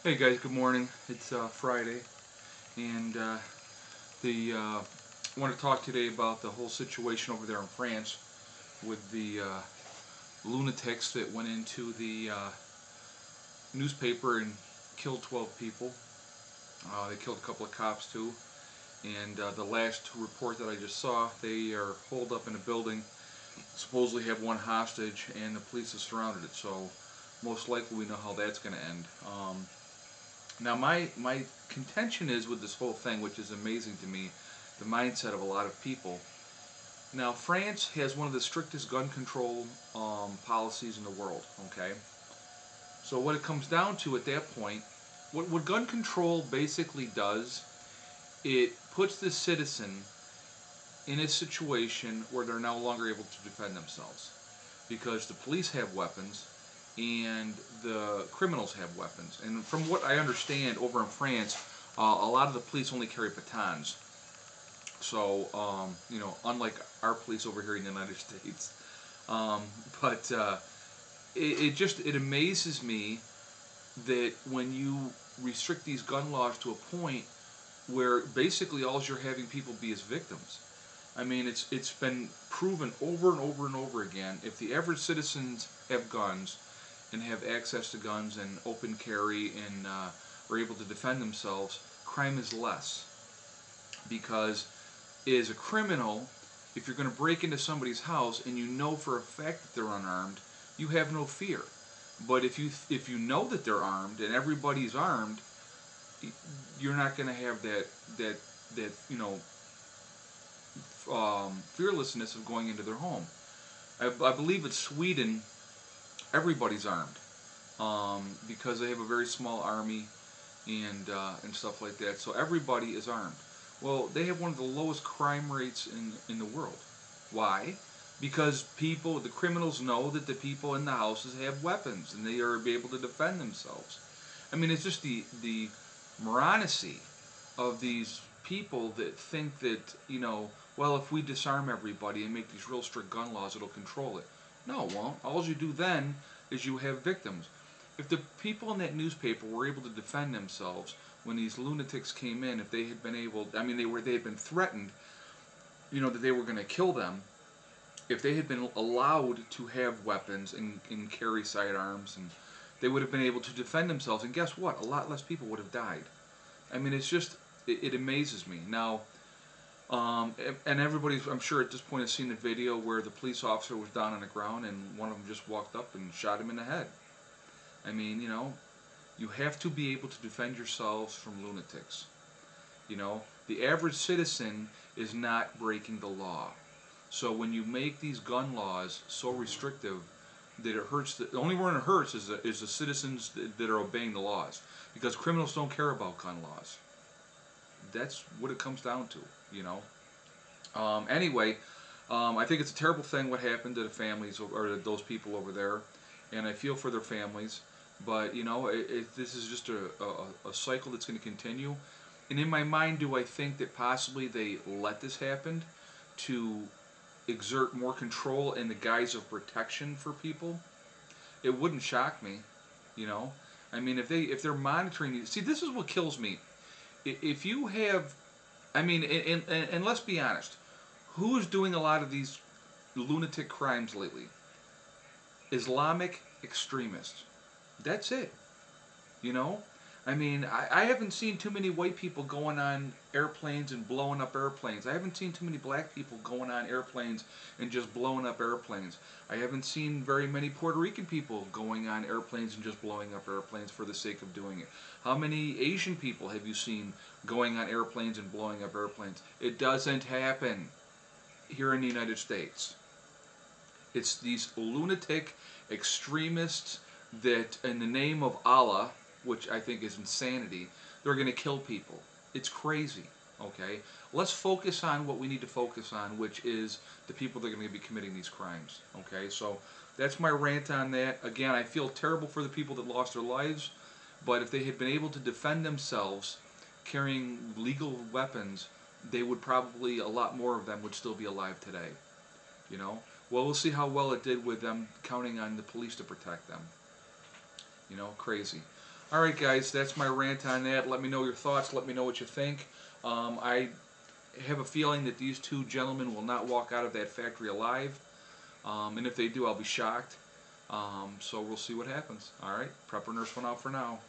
Hey guys, good morning. It's Friday, and I want to talk today about the whole situation over there in France with the lunatics that went into the newspaper and killed 12 people. They killed a couple of cops too, and the last report that I just saw, they are holed up in a building, supposedly have one hostage, and the police have surrounded it. So most likely we know how that's going to end. Now, my contention is with this whole thing, which is amazing to me, the mindset of a lot of people. Now, France has one of the strictest gun control policies in the world, okay? So what it comes down to at that point, what gun control basically does, it puts the citizen in a situation where they're no longer able to defend themselves. Because the police have weapons, and the criminals have weapons. And from what I understand, over in France, a lot of the police only carry batons. So, unlike our police over here in the United States. But it amazes me that when you restrict these gun laws to a point where basically all you're having people be is victims. I mean, it's been proven over and over and over again. If the average citizens have guns and have access to guns and open carry and are able to defend themselves, crime is less. Because as a criminal, if you're going to break into somebody's house and you know for a fact that they're unarmed, you have no fear. But if you know that they're armed and everybody's armed, you're not going to have that fearlessness of going into their home. I believe it's Sweden. Everybody's armed because they have a very small army and stuff like that. So everybody is armed. Well, they have one of the lowest crime rates in the world. Why? Because the criminals know that the people in the houses have weapons and they are able to defend themselves. I mean, it's just the morality of these people that think that, well, if we disarm everybody and make these real strict gun laws, it'll control it. No, it won't. All you do then is you have victims. If the people in that newspaper were able to defend themselves when these lunatics came in, if they had been able, they had been threatened, that they were going to kill them, if they had been allowed to have weapons and carry sidearms, and they would have been able to defend themselves. And guess what? A lot less people would have died. I mean, it's just, it amazes me. Now, and everybody, I'm sure at this point, has seen the video where the police officer was down on the ground and one of them just walked up and shot him in the head. I mean, you have to be able to defend yourselves from lunatics. The average citizen is not breaking the law. So when you make these gun laws so restrictive that it hurts, the only one it hurts is the citizens that are obeying the laws. Because criminals don't care about gun laws. That's what it comes down to, Anyway, I think it's a terrible thing what happened to the families or to those people over there, and I feel for their families. But this is just a cycle that's going to continue. And in my mind, do I think that possibly they let this happen to exert more control in the guise of protection for people? It wouldn't shock me, I mean, if they're monitoring these, see, this is what kills me. If you have, I mean, and let's be honest, who is doing a lot of these lunatic crimes lately? Islamic extremists. That's it. I mean, I haven't seen too many white people going on airplanes and blowing up airplanes. I haven't seen too many black people going on airplanes and just blowing up airplanes. I haven't seen very many Puerto Rican people going on airplanes and just blowing up airplanes for the sake of doing it. How many Asian people have you seen going on airplanes and blowing up airplanes? It doesn't happen here in the United States. It's these lunatic extremists that, in the name of Allah, which I think is insanity, they're going to kill people. It's crazy, okay? Let's focus on what we need to focus on, which is the people that are going to be committing these crimes, okay? So that's my rant on that. Again, I feel terrible for the people that lost their lives, but if they had been able to defend themselves carrying legal weapons, they would probably, a lot more of them would still be alive today, Well, we'll see how well it did with them counting on the police to protect them. Crazy. Alright guys, that's my rant on that. Let me know your thoughts. Let me know what you think. I have a feeling that these two gentlemen will not walk out of that factory alive. And if they do, I'll be shocked. So we'll see what happens. Alright, Prepper Nurse 1 out for now.